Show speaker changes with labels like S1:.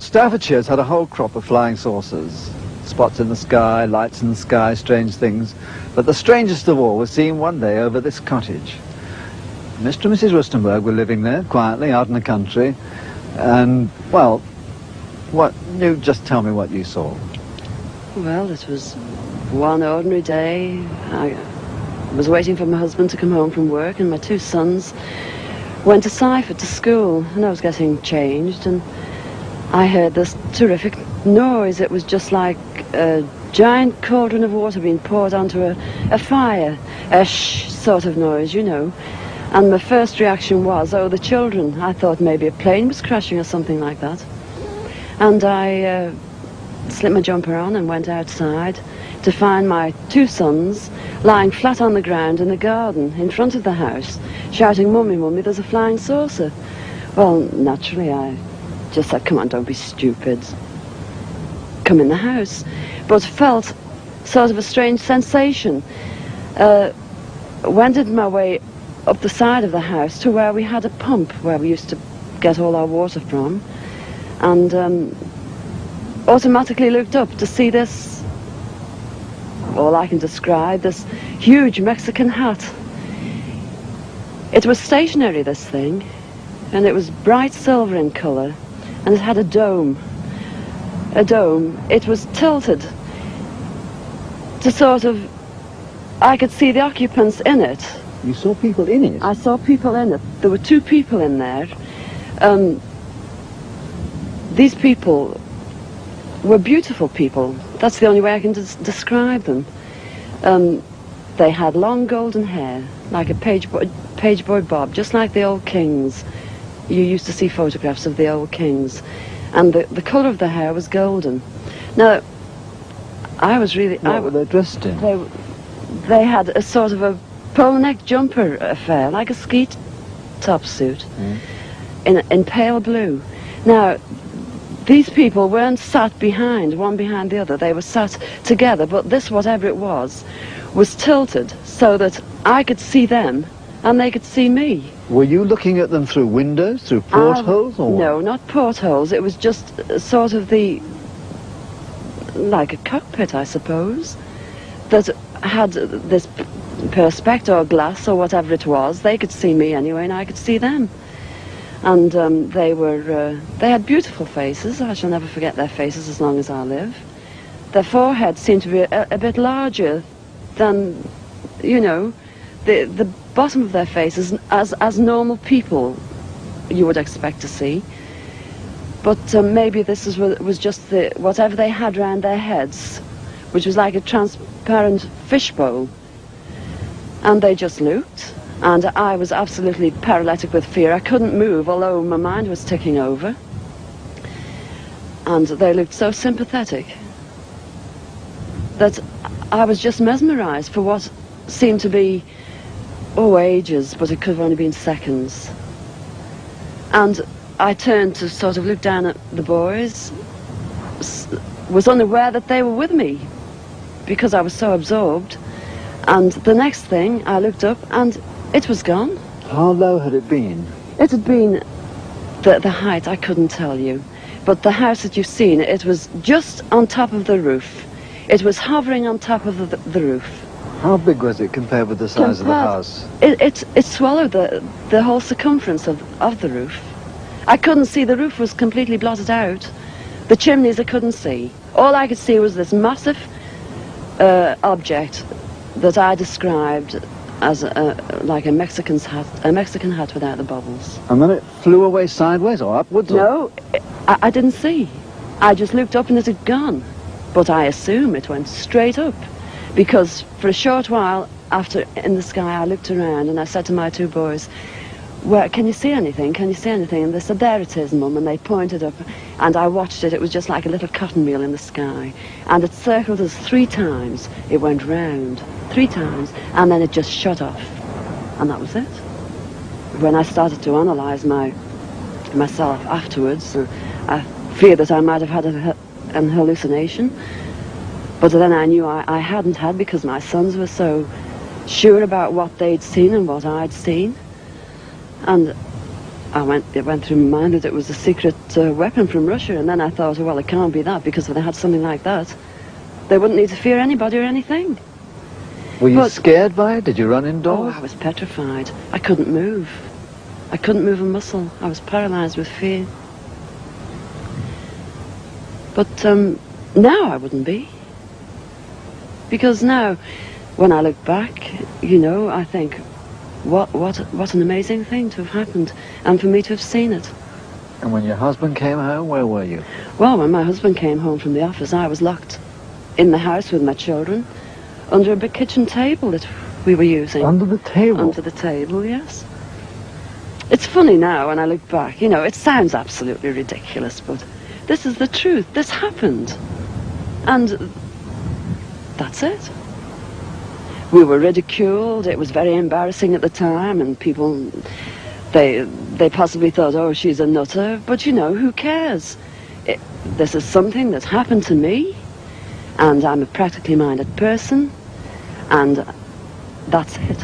S1: Staffordshire's had a whole crop of flying saucers. Spots in the sky, lights in the sky, strange things. But the strangest of all was seen one day over this cottage. Mr. and Mrs. Rustenberg were living there, quietly, out in the country. And, well, you just tell me what you saw.
S2: Well, it was one ordinary day. I was waiting for my husband to come home from work, and my two sons went to Seifert to school, and I was getting changed, and I heard this terrific noise. It was just like a giant cauldron of water being poured onto a fire, a shh sort of noise, you know. And my first reaction was, oh, the children. I thought maybe a plane was crashing or something like that. And I slipped my jumper on and went outside to find my two sons lying flat on the ground in the garden in front of the house, shouting, "Mummy, Mummy, there's a flying saucer." Well, naturally, I just said, "Come on, don't be stupid. Come in the house." But felt sort of a strange sensation. Wended my way up the side of the house to where we had a pump where we used to get all our water from, and automatically looked up to see this, all I can describe, this huge Mexican hat. It was stationary, this thing, and it was bright silver in colour, and it had a dome. A dome. It was tilted to sort of, I could see the occupants in it.
S1: You saw people in it?
S2: I saw people in it. There were two people in there. These people were beautiful people. That's the only way I can describe them. They had long golden hair, like a page boy bob, just like the old kings. You used to see photographs of the old kings. And the colour of the hair was golden. Now, I was really...
S1: What were they dressed in?
S2: They had a sort of a polo neck jumper affair, like a ski top suit, in pale blue. Now, these people weren't sat behind, one behind the other. They were sat together, but this, whatever it was tilted so that I could see them and they could see me.
S1: Were you looking at them through windows, through portholes, or what?
S2: No, not portholes. It was just sort of like a cockpit, I suppose, that had this perspex or glass or whatever it was. They could see me anyway, and I could see them. And they had beautiful faces. I shall never forget their faces as long as I live. Their foreheads seemed to be a bit larger than, you know, the bottom of their faces as normal people you would expect to see. But maybe this was just whatever they had round their heads, which was like a transparent fishbowl. And they just looked, and I was absolutely paralytic with fear. I couldn't move, although my mind was ticking over. And they looked so sympathetic that I was just mesmerized for what seemed to be, ages, but it could have only been seconds. And I turned to sort of look down at the boys, was unaware that they were with me because I was so absorbed. And the next thing, I looked up and it was gone.
S1: How low had it been?
S2: It had been the height, I couldn't tell you. But the house that you've seen, it was just on top of the roof. It was hovering on top of the roof.
S1: How big was it compared with the size of the house?
S2: It swallowed the whole circumference of the roof. I couldn't see, the roof was completely blotted out. The chimneys I couldn't see. All I could see was this massive object that I described as like a Mexican hat without the bubbles.
S1: And then it flew away sideways or upwards?
S2: No, I didn't see. I just looked up and it had gone. But I assume it went straight up, because for a short while after in the sky I looked around and I said to my two boys, "Where, can you see anything? Can you see anything?" And they said, "There it is, Mum," and they pointed up, and I watched it. It was just like a little cotton reel in the sky, and it circled us 3 times. It went round 3 times, and then it just shut off, and that was it. When I started to analyse myself afterwards, I feared that I might have had an hallucination, but then I knew I hadn't had, because my sons were so sure about what they'd seen and what I'd seen. And it went through my mind that it was a secret weapon from Russia, and then I thought, well, it can't be that, because if they had something like that, they wouldn't need to fear anybody or anything.
S1: Were you scared by it? Did you run indoors?
S2: Oh, I was petrified. I couldn't move. I couldn't move a muscle. I was paralyzed with fear. But now I wouldn't be. Because now, when I look back, you know, I think, what an amazing thing to have happened, and for me to have seen it.
S1: And when your husband came home, where were you?
S2: Well, when my husband came home from the office, I was locked in the house with my children, under a big kitchen table that we were using.
S1: Under the table?
S2: Under the table, yes. It's funny now when I look back, you know, it sounds absolutely ridiculous, but this is the truth. This happened. And that's it. We were ridiculed. It was very embarrassing at the time, and people, they possibly thought, oh, she's a nutter. But, you know, who cares? This is something that happened to me, and I'm a practically minded person, and that's it.